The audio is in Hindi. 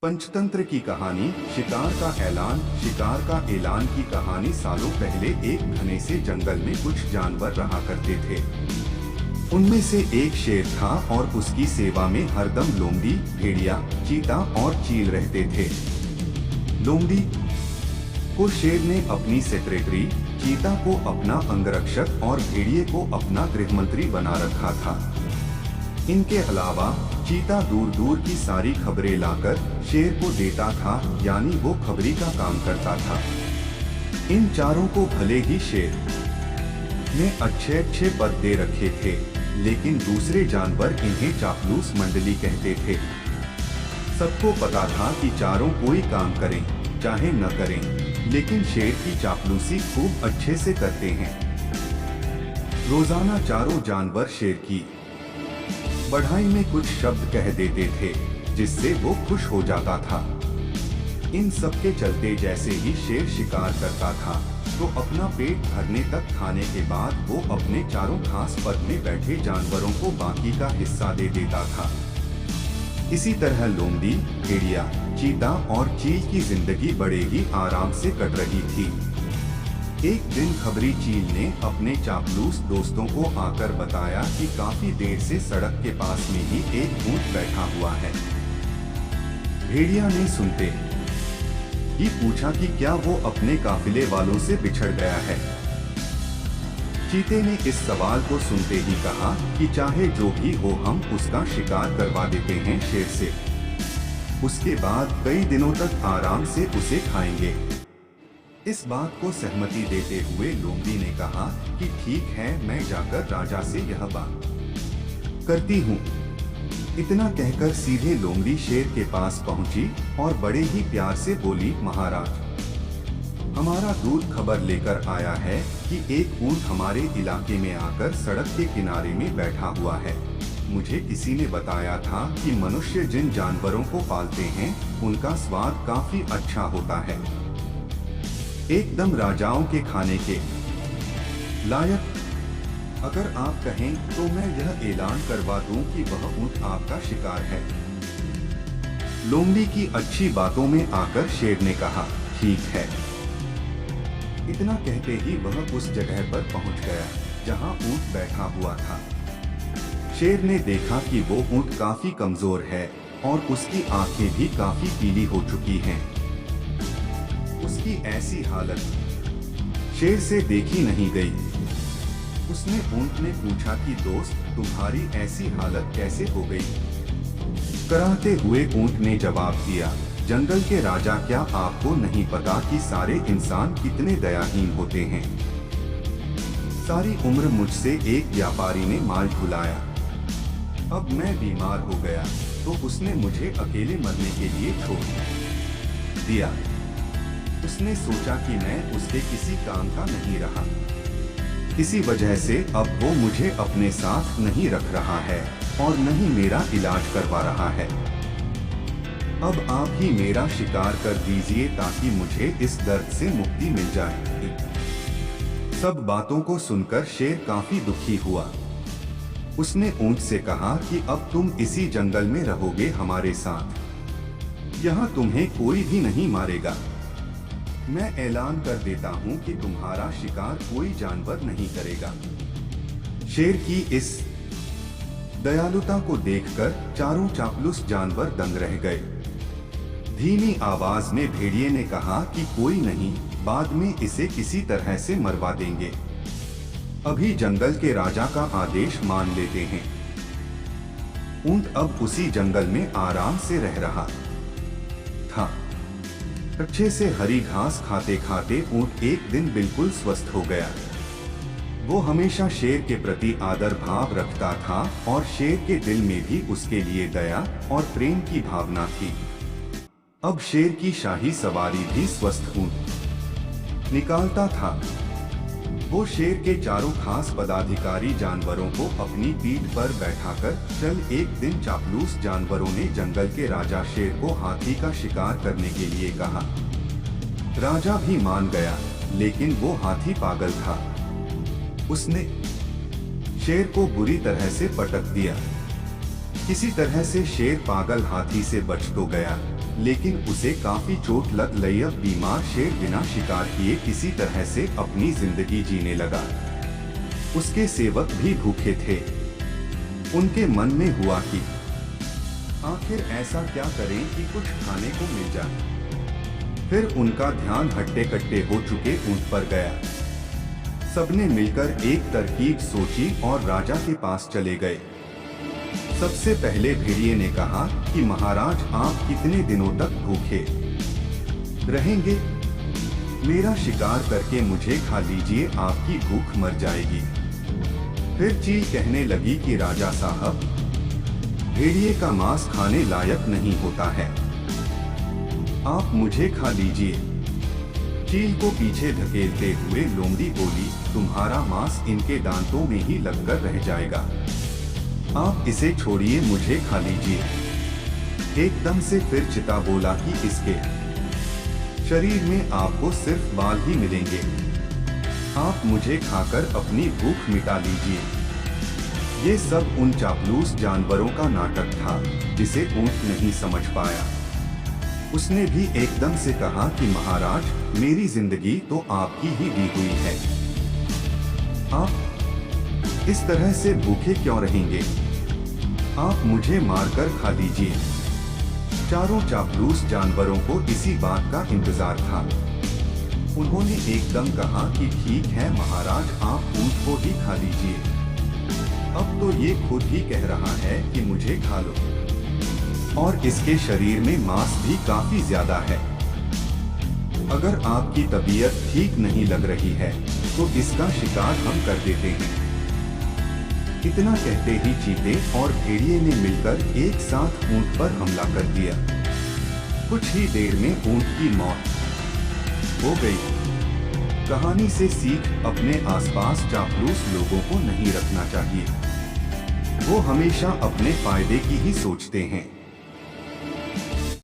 पंचतंत्र की कहानी। शिकार का ऐलान की कहानी। सालों पहले एक घने से जंगल में कुछ जानवर रहा करते थे। उनमें से एक शेर था और उसकी सेवा में हरदम लोमड़ी, भेड़िया, चीता और चील रहते थे। लोमड़ी को शेर ने अपनी सेक्रेटरी, चीता को अपना अंगरक्षक और भेड़िए को अपना गृहमंत्री बना रखा था। इनके अलावा चीता दूर दूर की सारी खबरें लाकर शेर को देता था, यानी वो खबरी का काम करता था। इन चारों को भले ही शेर ने अच्छे अच्छे पद दे रखे थे, लेकिन दूसरे जानवर इन्हें चापलूस मंडली कहते थे। सबको पता था कि चारों कोई काम करें चाहे न करें, लेकिन शेर की चापलूसी खूब अच्छे से करते हैं। रोजाना चारों जानवर शेर की बढ़ाई में कुछ शब्द कह देते थे, जिससे वो खुश हो जाता था। इन सब के चलते जैसे ही शेर शिकार करता था, तो अपना पेट भरने तक खाने के बाद वो अपने चारों घास पद में बैठे जानवरों को बाकी का हिस्सा दे देता था। इसी तरह लोमड़ी, भेड़िया, चीता और चील की जिंदगी बड़े ही आराम से कट रही थी। एक दिन खबरी चील ने अपने चापलूस दोस्तों को आकर बताया कि काफी देर से सड़क के पास में ही एक ऊंट बैठा हुआ है। भेड़िया ने सुनते ही पूछा कि क्या वो अपने काफिले वालों से बिछड़ गया है। चीते ने इस सवाल को सुनते ही कहा कि चाहे जो भी हो, हम उसका शिकार करवा देते हैं शेर से। उसके बाद कई दिनों तक आराम से उसे खाएंगे। इस बात को सहमति देते हुए लोमड़ी ने कहा कि ठीक है, मैं जाकर राजा से यह बात करती हूँ। इतना कहकर सीधे लोमड़ी शेर के पास पहुंची और बड़े ही प्यार से बोली, महाराज, हमारा दूत खबर लेकर आया है कि एक ऊंट हमारे इलाके में आकर सड़क के किनारे में बैठा हुआ है। मुझे किसी ने बताया था कि मनुष्य जिन जानवरों को पालते हैं, उनका स्वाद काफी अच्छा होता है, एकदम राजाओं के खाने के लायक। अगर आप कहें तो मैं यह ऐलान करवा दूं कि वह ऊंट आपका शिकार है। लोमड़ी की अच्छी बातों में आकर शेर ने कहा, ठीक है। इतना कहते ही वह उस जगह पर पहुंच गया जहां ऊंट बैठा हुआ था। शेर ने देखा कि वो ऊंट काफी कमजोर है और उसकी आंखें भी काफी पीली हो चुकी हैं। उसकी ऐसी हालत शेर से देखी नहीं गई। उसने ऊंट ने पूछा कि दोस्त, तुम्हारी ऐसी हालत कैसे हो गई? कराहते हुए ऊंट ने जवाब दिया, जंगल के राजा, क्या आपको नहीं पता कि सारे इंसान कितने दयाहीन होते हैं? सारी उम्र मुझसे एक व्यापारी ने माल ढुलाया। अब मैं बीमार हो गया तो उसने मुझे अकेले मरने के लिए छोड़ दिया। उसने सोचा कि मैं उसके किसी काम का नहीं रहा, इसी वजह से अब वो मुझे अपने साथ नहीं रख रहा है और न ही मेरा इलाज करवा रहा है। अब आप ही मेरा शिकार कर दीजिए ताकि मुझे इस दर्द से मुक्ति मिल जाए। सब बातों को सुनकर शेर काफी दुखी हुआ। उसने ऊंट से कहा कि अब तुम इसी जंगल में रहोगे हमारे साथ। यहाँ तुम्हें कोई भी नहीं मारेगा। मैं ऐलान कर देता हूँ कि तुम्हारा शिकार कोई जानवर नहीं करेगा। शेर की इस दयालुता को देखकर चारों चापलूस जानवर दंग रह गए। धीमी आवाज में भेड़िए ने कहा कि कोई नहीं, बाद में इसे किसी तरह से मरवा देंगे। अभी जंगल के राजा का आदेश मान लेते हैं। ऊंट अब उसी जंगल में आराम से रह रहा था। अच्छे से हरी घास खाते खाते ऊंट एक दिन बिल्कुल स्वस्थ हो गया। वो हमेशा शेर के प्रति आदर भाव रखता था और शेर के दिल में भी उसके लिए दया और प्रेम की भावना थी। अब शेर की शाही सवारी भी स्वस्थ ऊंट निकालता था। वो शेर के चारों खास पदाधिकारी जानवरों को अपनी पीठ पर बैठाकर चल। एक दिन चापलूस जानवरों ने जंगल के राजा शेर को हाथी का शिकार करने के लिए कहा। राजा भी मान गया, लेकिन वो हाथी पागल था। उसने शेर को बुरी तरह से पटक दिया। किसी तरह से शेर पागल हाथी से बच तो गया, लेकिन उसे काफी चोट लग गई। अब बीमार शेर बिना शिकार किए किसी तरह से अपनी जिंदगी जीने लगा। उसके सेवक भी भूखे थे। उनके मन में हुआ कि आखिर ऐसा क्या करें कि कुछ खाने को मिल जाए। फिर उनका ध्यान हट्टे कट्टे हो चुके ऊंट पर गया। सबने मिलकर एक तरकीब सोची और राजा के पास चले गए। सबसे पहले भेड़िए ने कहा कि महाराज, आप कितने दिनों तक भूखे रहेंगे? मेरा शिकार करके मुझे खा लीजिए, आपकी भूख मर जाएगी। फिर चील कहने लगी कि राजा साहब, भेड़िए का मांस खाने लायक नहीं होता है, आप मुझे खा लीजिए। चील को पीछे धकेलते हुए लोमड़ी बोली, तुम्हारा मांस इनके दांतों में ही लगकर रह जाएगा, आप इसे छोड़िए, मुझे खा लीजिए। एकदम से फिर चिता बोला कि इसके शरीर में आपको सिर्फ बाल ही मिलेंगे, आप मुझे खाकर अपनी भूख मिटा लीजिए। ये सब उन चापलूस जानवरों का नाटक था जिसे ऊंट नहीं समझ पाया। उसने भी एकदम से कहा कि महाराज, मेरी जिंदगी तो आपकी ही दी हुई है, आप इस तरह से भूखे क्यों रहेंगे? आप मुझे मारकर खा लीजिए। चारों चापलूस जानवरों को इसी बात का इंतजार था। उन्होंने एकदम कहा कि ठीक है महाराज, आप ऊंट को ही खा लीजिए। अब तो ये खुद ही कह रहा है कि मुझे खा लो, और इसके शरीर में मांस भी काफी ज्यादा है। अगर आपकी तबीयत ठीक नहीं लग रही है तो इसका शिकार हम कर देते हैं। इतना कहते ही चीते और भेड़िए ने मिलकर एक साथ ऊंट पर हमला कर दिया। कुछ ही देर में ऊंट की मौत हो गई। कहानी से सीख, अपने आसपास चापलूस लोगों को नहीं रखना चाहिए। वो हमेशा अपने फायदे की ही सोचते हैं।